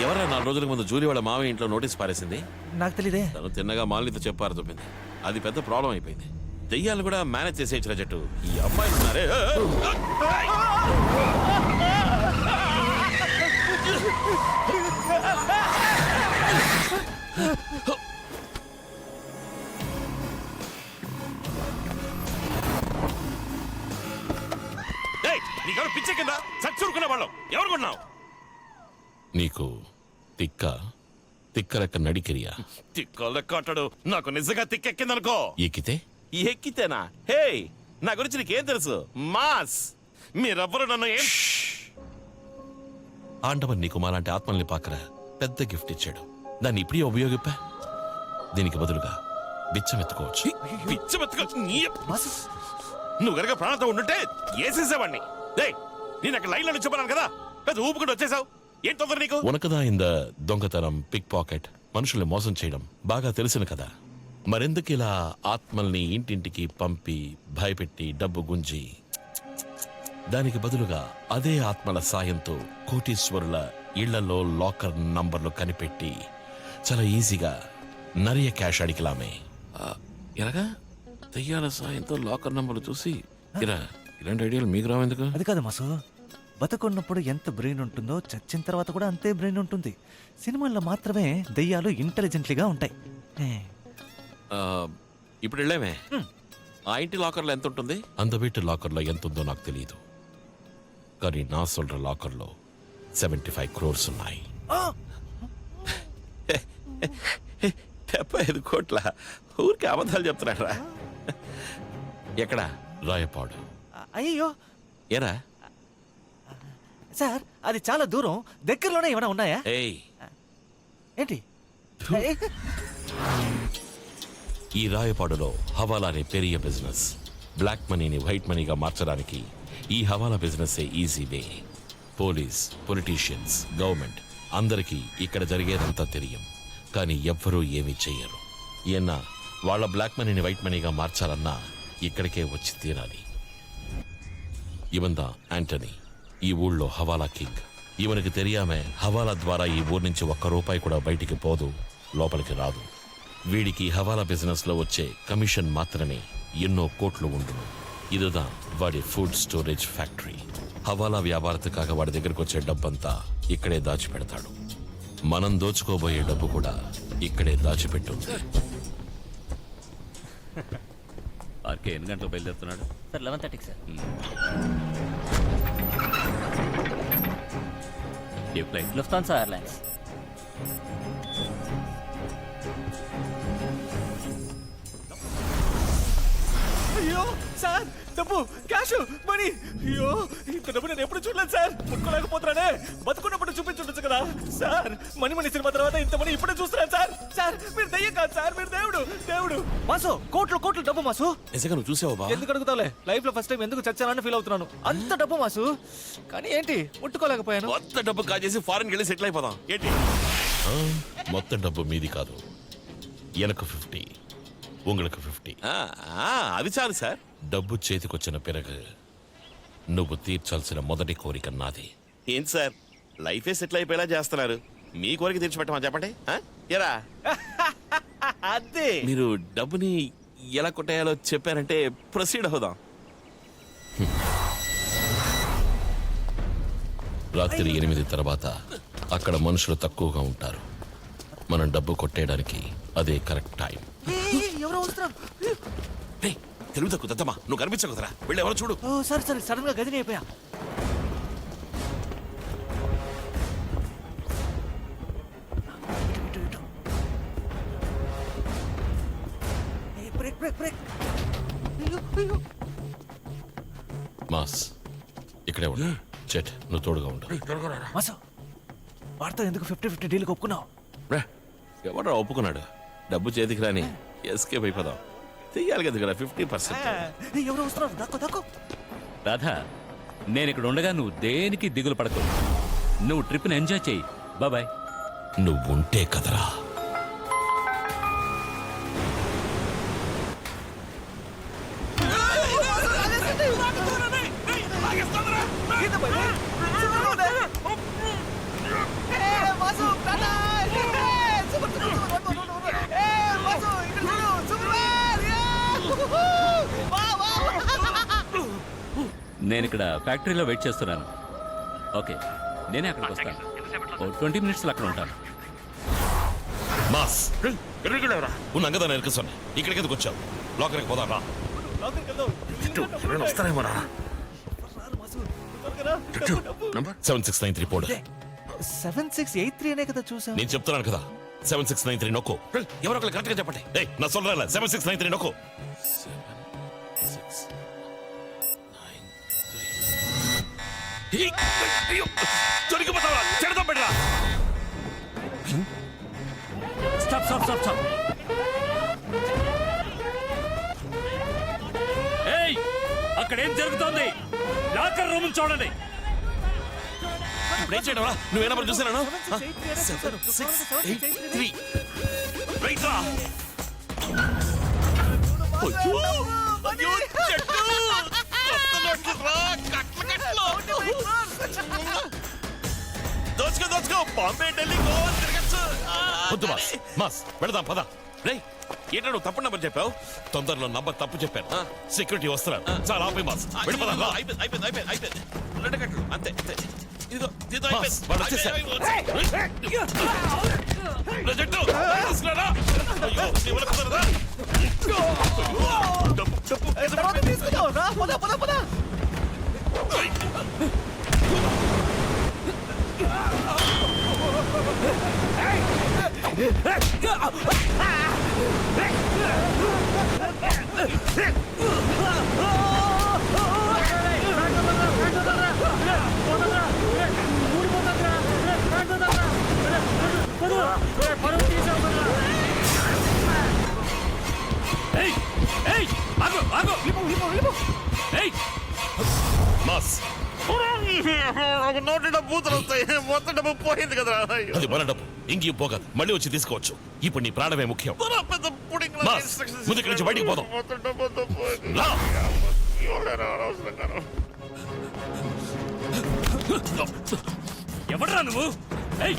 ఎవరైనా 4 రోజుల ముందు జూలీ వాళ్ళ మామయ్య ఇంట్లో నోటీస్ పారేసింది? నాకు తెలియదే. తను తిన్నగా మాలినితో చెప్పారు చెప్పింది. అది పెద్ద ప్రాబ్లం అయిపోయింది. దెయ్యాలు కూడా మేనేజ్ చేసేయచ్చురా జట్టు. ఈ అమ్మాయిలు ఉన్నారే. నీకెవరు పిచ్చే కింద చచ్చురుకునే వాళ్ళం ఎవరు కొన్నావు? నీకు తిక్క లెక్క నడికిరియా? తిక్క లెక్క అంటాడు. నాకు నిజంగా తిక్కెక్కిందనుకో. ఎక్కితేనా? హే, నా గురించి నీకేం తెలుసు? మాస్ మీరెవ్వరు నన్ను ఏం. ఆండవన్ నీకు మాలాంటి ఆత్మల్ని పాకరా పెద్ద గిఫ్ట్ ఇచ్చాడు. దాన్ని ఇప్పుడే ఉపయోగిప్పా. దీనికి బదులుగా బిచ్చమెత్తుకోవచ్చు. నువ్వు గనక ప్రాణంతో ఉండుంటే ఏసేసేవాడిని. నేను అక్కడ లైన్లో చెప్పాను కదా, పెద్ద ఊపుకుంటూ వచ్చేసావు. ఏం తొందర నీకు? ఉనకదాయింద దొంగతనం, పిక్ పాకెట్, మనుషుల్ని మోసం చేయడం బాగా తెలిసిన కదా. మరెందుకు ఇలా ఆత్మల్ని ఇంటింటికి పంపి భయపెట్టి డబ్బు గుంజి, దానికి బదులుగా అదే ఆత్మల సాయంతో కోటీశ్వరుల ఇళ్లలో లాకర్ నంబర్లు కనిపెట్టి చాలా ఈజీగా నరియ క్యాష్ అడిగిలామే. ఎలాగా? దెయ్యాల సాయంతో లాకర్ నంబర్లు చూసి ఇలాంటి ఐడియాలు మీకు రావెందుకు? అది కాదు మాసు, బతుకున్నప్పుడు ఎంత బ్రెయిన్ ఉంటుందో చచ్చిన తర్వాత కూడా అంతే బ్రెయిన్ ఉంటుంది. సినిమాల్లో మాత్రమే దెయ్యాలు ఇంటెలిజెంట్లీగా ఉంటాయి. ఇప్పుడు వెళ్ళామే. ఆ ఇంటి లాకర్లో ఎంత ఉంటుంది? అంత వీటి లాకర్లో ఎంత ఉందో నాకు తెలియదు, కానీ నా సొల్ற లాకర్లో 75 crores ఉన్నాయి. 75 కోట్ల? ఊరికి అబద్ధాలు చెప్తున్నారా? ఎక్కడ? రాయపాడు. అయ్యో ఏరా సార్, అది చాలా దూరం. దగ్గరలోనే ఏమైనా ఉన్నాయా? ఏంటి? ఈ రాయపాడులో హవాలా అనే పెరియ బిజినెస్. బ్లాక్ మనీని వైట్ మనీగా మార్చడానికి ఈ హవాలా business easy way. Police, politicians, government అందరికీ ఇక్కడ జరిగేదంతా తెలియం, కానీ ఎవ్వరూ ఏమీ చెయ్యరు. ఈయన వాళ్ళ బ్లాక్ మనీని వైట్ మనీగా మార్చాలన్నా ఇక్కడికే వచ్చి తీరాలి. ఇవందా యాంటనీ, ఈ ఊళ్ళో హవాలా కింగ్. ఈవనికి తెలియామే హవాలా ద్వారా ఈ ఊరు నుంచి ₹1 కూడా బయటికి పోదు, లోపలికి రాదు. వీడికి హవాలా బిజినెస్ లో వచ్చే కమిషన్ మాత్రమే ఎన్నో కోట్లు ఉండును. ఇదిదా వాడి ఫుడ్ స్టోరేజ్ ఫ్యాక్టరీ. హవాలా వ్యాపారத்துக்காக వాడి దగ్గరకు వచ్చే డబ్బంతా ఇక్కడే దాచిపెడతాడు. మనం దోచుకోబోయే డబ్బు కూడా ఇక్కడే దాచిపెట్టుంది. ఆర్కే ఎన్ని గంటలకు బయలుదేరుతున్నాడు? Sir 11:30 sir. ఏ ఫ్లైట్? Lufthansa airlines. అయ్యో సార్, డబ్బు, క్యాష్, మనీ. అయ్యో, ఇంత డబ్బు నేను ఎప్పుడు చూడలేదు సార్. ముట్టుకోలేకపోతున్నానే. బతుకున్నప్పుడు చూపించుండొచ్చు కదా సార్. మణి సినిమా తర్వాత ఇంత మనీ ఇప్పుడే చూస్తున్నాను సార్. సార్ మీరు దయ్యం కాదు సార్, మీరు దేవుడు. మాసు, కోట్లు డబ్బు మాసు. నిజంగా నువ్వు చూసావా? ఎందుకు అడుగుతావులే, లైఫ్ లో ఫస్ట్ టైం ఎందుకు చచ్చానని ఫీల్ అవుతున్నాను. అంత డబ్బు మాసు, కానీ ఏంటి ముట్టుకోలేకపోయాను. మొత్తం డబ్బు కాజేసి ఫారెన్ వెళ్ళి సెటిల్ అయిపోదాం ఏంటి? మొత్తం డబ్బు మీది కాదు, ఎనకు 50, உங்களுக்கு 50. అది చాలు సార్. డబ్బు చేతికొచ్చిన పిరగు నువ్వు తీర్చాల్సిన మొదటి కోరిక నాది. ఏం సార్, లైఫే సెటిల్ అయిపోయేలా చేస్తున్నారు. మీ కోరిక తీర్చిపెట్టమని చెప్పండి. ఎరా అదే మీరు డబ్బుని ఎలా కొట్టేయాలో చెప్పారంటే ప్రొసీడ్ అవుదాం. రాత్రి 8 తర్వాత అక్కడ మనుషులు తక్కువగా ఉంటారు. మనం డబ్బు కొట్టేయడానికి అదే కరెక్ట్ టైం. తెలుగు తక్కువ దత్తమ్మా, నువ్వు కనిపించవు కదరా, వెళ్ళి ఎవరో చూడు. సరే సడన్ గా గదిని అయిపోయా. మాస్ ఇక్కడే ఉండు. చెట్, నువ్వు తోడుగా ఉండు. మాసు, వాడితో ఎందుకు 50-50 డీల్కి ఒప్పుకున్నావు? ఎవడో ఒప్పుకున్నాడు? డబ్బు చేతికి రాని ఎస్కేప్ అయిపోదాం. చెయ్యాలి కదా ఇక్కడ 50%. ఎవరు వస్తున్నారు? దక్కు. రాధా, నేను ఇక్కడ ఉండగా నువ్వు దేనికి దిగులు పడకు. నువ్వు ట్రిప్ని ఎంజాయ్ చేయి. బాయ్. నువ్వుంటే కదరా. మాసు నేను ఇక్కడ ఫ్యాక్టరీలో వెయిట్ చేస్తున్నాను. ఓకే, నేనే అక్కడికి వస్తాను. 20 మినిట్స్లో అక్కడ ఉంటాను. మాస్ ఉన్నాం కదా నేను ఇరుకుస్తాను. ఇక్కడికి ఎందుకు వచ్చావు? లోకల్కి పోదాం రా. వస్తారేమోరా. 7693 పోడు. 7683 అనే కదా చూసాం. నేను చెప్తున్నాను కదా 7693 నొక్కు. ఎవరో ఒకరు కరెక్ట్గా చెప్పండి. ఏయ్ నా సొల్లరా 7693 నొక్కు. దొరికిపోతావా? చెడదాం పెట్టరా. Stop stop stop stop. ఏయ్, అక్కడ ఏం జరుగుతోంది? లాకర్ రూమ్ చూడండి. ఇప్పుడు ఏం చేయడం రా? నువ్వే నెంబర్ చూసాను. 7683 రైట్ రా. అయ్యో చెట్టు. దోచుకో దోచుకో. బాంబే ఢిల్లీ గోవా తిరగచ్చు. వద్దు మాస్. మాస్ వెళదాం పద. రే ఏంటో నువ్వు తప్పు నంబర్ చెప్పావు. తొందరలో నంబర్ తప్పు చెప్పాను. సెక్యూరిటీ వస్తున్నారు. చాలా ఆపే మాస్. వెళ్ళిపోదాం రా. అయిపోయింది. రెండు కట్లు అంతే అంతే. ఇదిగో ఇదిగో అయిపోయింది. వాడు వచ్చేసాడు. నా చెట్టు తీసుకురారా. అయ్యో నీ వల్ల కుదరదా? డబ్బు తర్వాత తీసుకుందాం. రా, పద పద పద. ఏయ్ ఏయ్, ఆగు ఆగు. ఏయ్, మాస్ నోటి డబ్బు బూతులు వస్తాయి. మొత్తం డబ్బు పోయింది కదా. అది మన డబ్బు. ఇంకేం పోగదు. మళ్ళీ వచ్చి తీసుకోవచ్చు. ఇప్పుడు నీ ప్రాణమే ముఖ్యం. పెద్ద పుడింగ్ మాస్ ముందు ఇక్కడి నుంచి బయటికి పోదాం. మొత్తం డబ్బు అంతా పోయింది. రా. ఎవడ్రా నువ్వు? ఏయ్,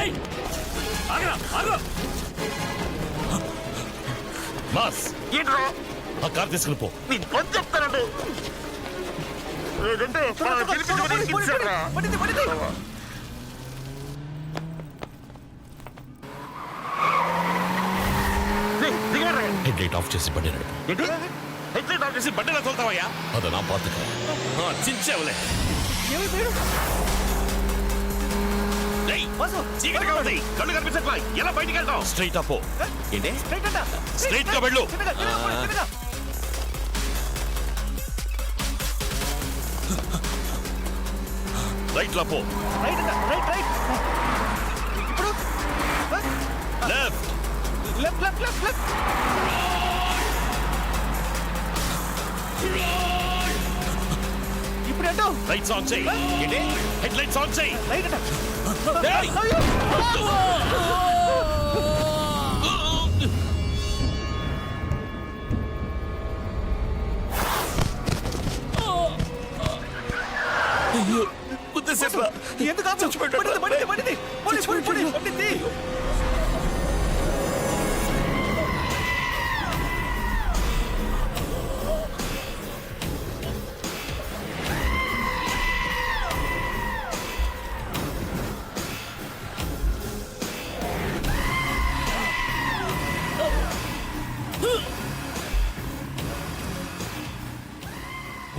ఏయ్, ఆగరా ఆగు. మాస్ ఏంట్రా ఆ కార్ తీసుకుని పో. నీకు కొంచెం చెప్తానండి. లేదంటే గెలిపించారా? పడింది పడింది. హెడ్ లైట్ ఆఫ్ చేసి బండి నడుపు. హెడ్లైట్ ఆఫ్ చేసి బండిలో తోలుతావయ్యా? అద నా బాధ్యత. చించావులే. చీకటిగా ఉంది. కళ్ళు కనిపించట్లా. ఎలా బయటికి వెళ్తాం? Straight up. ఏంటి? స్ట్రైట్ గా వెళ్ళు. రైట్ లా పో. రైట్ ఇప్పుడు లెఫ్ట్. లెఫ్ట్ ఇప్పుడు ఏంటో లైట్స్ ఆన్ చేయి. ఏంటి? హెడ్ లైట్స్ ఆన్ చేయి. రైట్ అంట. ఏయ్! అయ్యో గుద్దేసేట్రా. ఎందుకు ఆపు? పడింది. పడింది.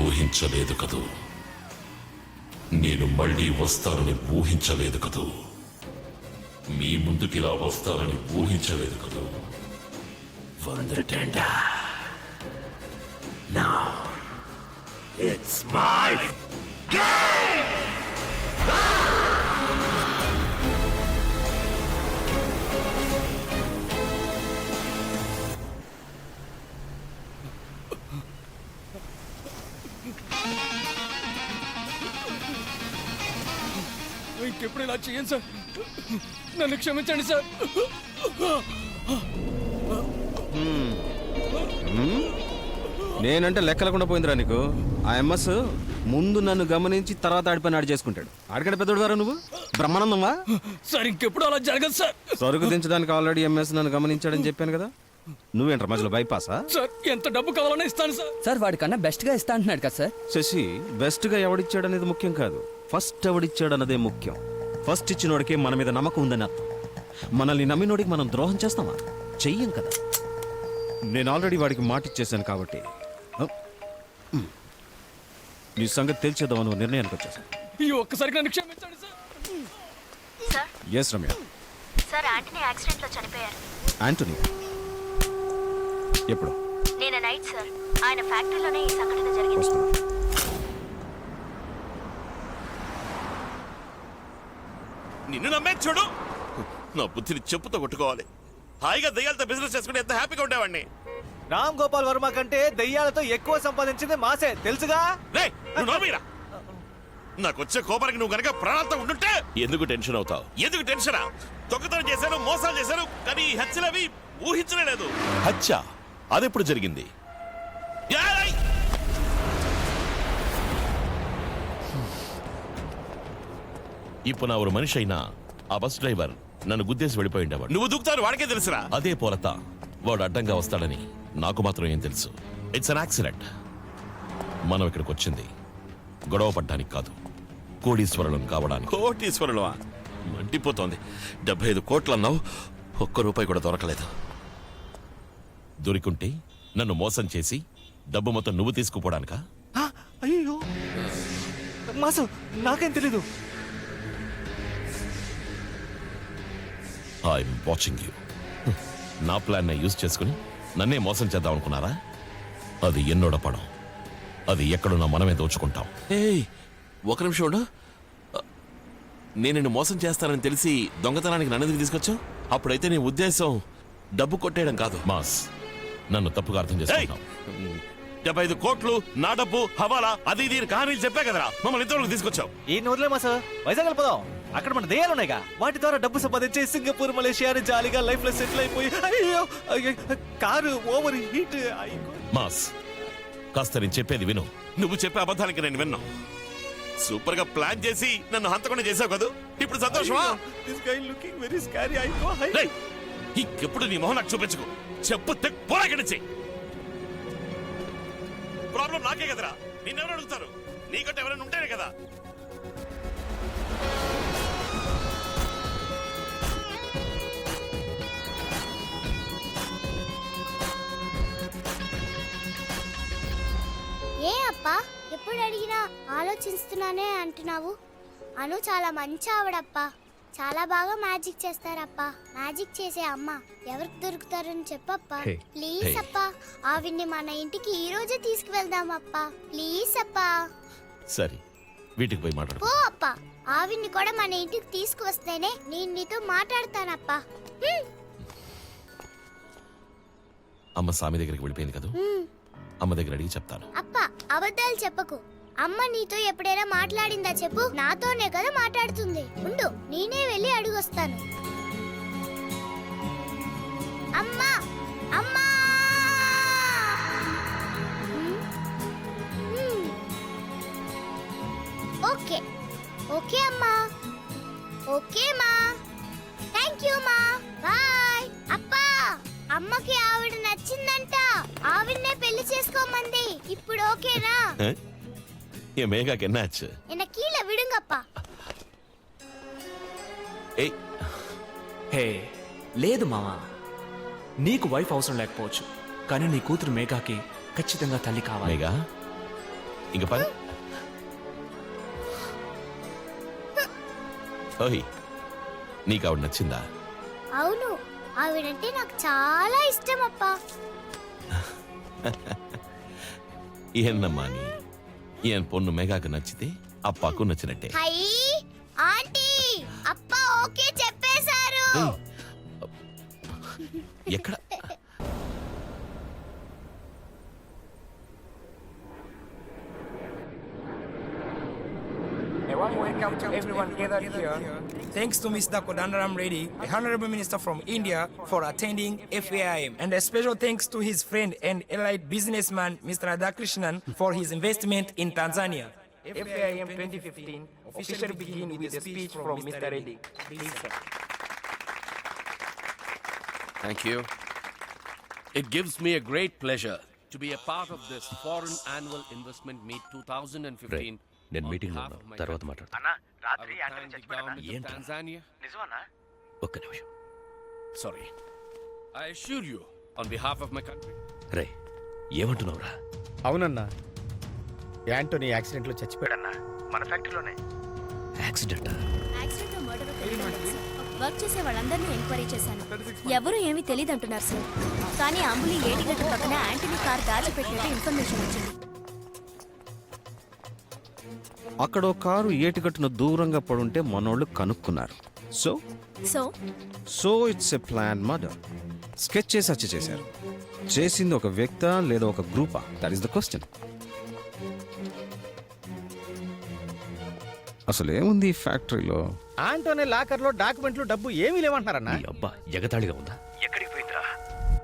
ఊహించలేదు కదూ. నేను మళ్ళీ వస్తానని ఊహించలేదు కదూ. మీ ముందుకిలా వస్తానని ఊహించలేదు కదూ. వందటండా. Now it's my game. ఇంకెప్పుడు ఇలా చేయండి సార్. నన్ను క్షమించండి సార్. నేనంటే లెక్క లేకుండా పోయిందిరా నీకు. ఆ ఎంఎస్ ముందు నన్ను గమనించి తర్వాత ఆడిపోయిన ఆడి చేసుకుంటాడు. ఆడికంటే పెద్దోడు వారా నువ్వు? బ్రహ్మానందం వా? సార్ ఇంకెప్పుడు అలా జరగదు సార్. సరుకు దించడానికి ఆల్రెడీ ఎంఎస్ నన్ను గమనించాడని చెప్పాను కదా. నువ్వేంట్రా మధ్యలో బైపాసా? సార్ ఎంత డబ్బు కావాలన్నా ఇస్తాను సార్. సార్ వాడికన్నా బెస్ట్గా ఇస్తా అంటున్నాడు కదా సార్. శశి, బెస్ట్గా ఎవడిచ్చాడు అనేది ముఖ్యం కాదు, ఫస్ట్ ఎవడిచ్చాడు అన్నదే ముఖ్యం. ఫస్ట్ ఇచ్చినోడికి మన మీద నమ్మకం ఉందని అర్థం. మనల్ని నమ్మినోడికి మనం ద్రోహం చేస్తామా? చెయ్యం కదా. నేను ఆల్రెడీ వాడికి మాట ఇచ్చేసాను కాబట్టి నీ సంగతి తెలిచేద్దామని ఓ నిర్ణయానికి వచ్చేసాను. ఈ ఒక్కసారికి నన్ను క్షమించండి sir. Sir S Ramya. Sir Antony accident లో చనిపోయారు. యాంటనీ ఎప్పుడు? నేను నైట్ సార్. ఆయన ఫ్యాక్టరీలోనే ఈ సంఘటన జరిగింది. వస్తున్నా. నిన్ను నమ్మే చూడు. నా బుద్ధిని చెప్పుతో కొట్టుకోవాలి. హాయిగా దయ్యాలతో బిజినెస్ చేసుకుంటే ఎంత హ్యాపీగా ఉండేవాడిని. రామ్ గోపాల్ వర్మ కంటే దెయ్యాలతో ఎక్కువ సంపాదించింది మాసే, తెలుసుగా? రేయ్, నువ్వు నోర్మీరా. నాకు వచ్చే కోపానికి నువ్వు గనక ప్రాణాలతో ఉండుంటే ఎందుకు టెన్షన్ అవుతావు? ఎందుకు టెన్షనా? దొంగతనం చేశాను, మోసాలు చేశాను, కానీ ఈ హత్యలవి ఊహించలేదు. హత్య అదెప్పుడు జరిగింది? ఏయ్! ఇప్పుడు నా ఒక మనిషి అయినా ఆ బస్ డ్రైవర్ నన్ను గుద్దేసి వెళ్ళిపోయిండేవాడు. నువ్వు దూకుతావు వాడికే తెలుసురా. అదే పోరత వాడు అడ్డంగా వస్తాడని నాకు మాత్రం ఏం తెలుసు. It's an accident. మనం ఇక్కడికి వచ్చింది గొడవ పడ్డానికి కాదు, కోటీశ్వరులం కావడానికి. కోటీశ్వరులమా? మండిపోతోంది. 75 కోట్లు అన్నావు, ₹1 కూడా దొరకలేదు. దొరికుంటే నన్ను మోసం చేసి డబ్బు మొత్తం నువ్వు తీసుకుపోవడానికా? అయ్యో మాసు, నాకేం తెలీదు. I'm watching you. నా ప్లాన్ యూజ్ చేసుకుని నన్నే మోసం చేద్దాం అనుకున్నారా? అది ఎన్నోడ పడం. అది ఎక్కడున్నా మనమే దోచుకుంటాం. ఏయ్, ఒక నిమిషం ఉండు. నేను నిన్ను మోసం చేస్తానని తెలిసి దొంగతనానికి నన్నదికి తీసుకొచ్చావు. అప్పుడైతే నీ ఉద్దేశం డబ్బు కొట్టేయడం కాదు. మాస్, నన్ను తప్పుగా అర్థం చేసుకుంటాం. 75 కోట్లు నా డబ్బు, హవాలా, అది ఇది కహానీలు చెప్పే కదరా మమ్మల్ని ఇంతవరకు తీసుకొచ్చావు. ఈ నోర్లే మాసా, వైజాగ్ వెళ్ళిపోదాం. అక్కడ మన దెయ్యాలు ఉన్నాయిగా, వాటి ద్వారా డబ్బు సంపాదించి సింగపూర్, మలేషియా అని జాలీగా లైఫ్ లో సెటిల్ అయిపోయి. అయ్యో కారు ఓవర్ హీట్. మాస్, కాస్త నేను చెప్పేది విను. నువ్వు చెప్పే అబద్ధానికి నేను విన్నా. సూపర్ గా ప్లాన్ చేసి నన్ను హంతకుండా చేసావు కదా. ఇప్పుడు సంతోషమా? This guy looking very scary. I go high. రేయ్, ఇంకెప్పుడు నీ మొహం నాకు చూపించుకో. చెప్పు తెక్ పోరాకించి. ప్రాబ్లం నాకే కదరా, నిన్నెవరు అడుగుతారు? నీకంటే ఎవరైనా ఉంటేనే కదా. ఏ అప్పా, ఎప్పుడు అడిగినా ఆలోచిస్తున్నానే అంటున్నావు? అను చాలా మంచి ఆవిడప్పా. చాలా బాగా మ్యాజిక్ చేస్తారప్పా. మ్యాజిక్ చేసే అమ్మ ఎవరికి దొరుకుతారని చెప్పప్పా. ప్లీజ్ అప్పా, ఆవిడ్ని మన ఇంటికి ఈ రోజే తీసుకువెళ్దామప్పా. ప్లీజ్ అప్పా. సరే, వీటికి పోయి మాట్లాడు. ఓ అప్పా, ఆవిడ్ని కూడా మన ఇంటికి తీసుకువస్తేనే నేను నీతో మాట్లాడతానప్పా. అమ్మ స్వామి దగ్గరికి వెళ్ళిపోయింది కదా. అమ్మ దగ్గర అడిగి చెప్తాను. అప్పా, అబద్ధాలు చెప్పకు. అమ్మ నీతో ఎప్పుడైనా మాట్లాడిందా చెప్పు. నాతోనే కదా మాట్లాడుతుంది. ఉండు, నేనే వెళ్ళి అడుగొస్తాను. అమ్మా, అమ్మా. ఓకే ఓకే అమ్మా. ఓకే మా, థ్యాంక్ యూ మా, బాయ్. అప్పా, అమ్మకి ఆవిడ నచ్చిందంట. ఆవిడనే పెళ్లి చేసుకోమంది. ఇప్పుడు ఓకేనా? ఏ మేఘాకి ఎన్నాச்சு? என்ன கீழே விடுங்கப்பா. ఏయ్, హే లేదు మావా, నీకు వైఫ్ అవసరం లేకపోవచ్చు, కానీ నీ కూతురు మేఘాకి ఖచ్చితంగా తల్లి కావాలి. మేఘా, ఇంక పని. ఓయ్, నీకు ఆవిడ నచ్చిందా? అవును, ఆవిడంటే నాకు చాలా ఇష్టం అప్పా. ఏన్నమ్మా నీ ఈయన పొన్ను మేఘాకు నచ్చితే అప్పాకు నచ్చినట్టే. హై ఆంటీ, అప్పా ఓకే చెప్పేశారు. ఎక్కడ? Hey, warm welcome to everyone gathered here. Thanks to Mr. Kodandaram Reddy, a Honorable Minister from India, for attending FAIM. And a special thanks to his friend and allied businessman, Mr. Radhakrishnan, for his investment in Tanzania. FAIM 2015 officially begin with a speech from Mr. Reddy. Please, sir. Thank you. It gives me a great pleasure to be a part of this foreign annual investment meet 2015. నేను మీటింగ్లో ఉన్నాను, తర్వాత మాట్లాడు. Tanzania. ఒక్క నిమిషం. Sorry. I assure you, on behalf of my country. రే, ఏమంటున్నావురా? అవునన్నా, Anthony accident లో చచ్చిపోయాడన్నా, మన ఫ్యాక్టరీలోనే. యాక్సిడెంట్? వర్క్ చేసే వాళ్ళందరినీ ఎంక్వైరీ చేశాను. ఎవరు ఏమీ తెలియదు అంటున్నారు సార్. కానీ అంబులి ఏటిగట్టు పక్కన యాంటనీ కార్ దాచిపెట్టినట్టు ఇన్ఫర్మేషన్ వచ్చింది. అక్కడ ఓ కారు ఏటిగట్టున దూరంగా పడుంటే మనోళ్ళు కనుక్కున్నారు. So so so it's a plan murder. Sketch చేసి హత్య చేశారు. చేసింది ఒక వ్యక్తా లేదా ఒక గ్రూపా? That is the question. అసలు ఏముంది ఈ ఫ్యాక్టరీలో? ఆంటోనీ లాకర్ లో డాక్యుమెంట్లు డబ్బు ఏమీ లేవంటున్నారన్నా. ఈ అబ్బా ఎగతాళిగా ఉందా?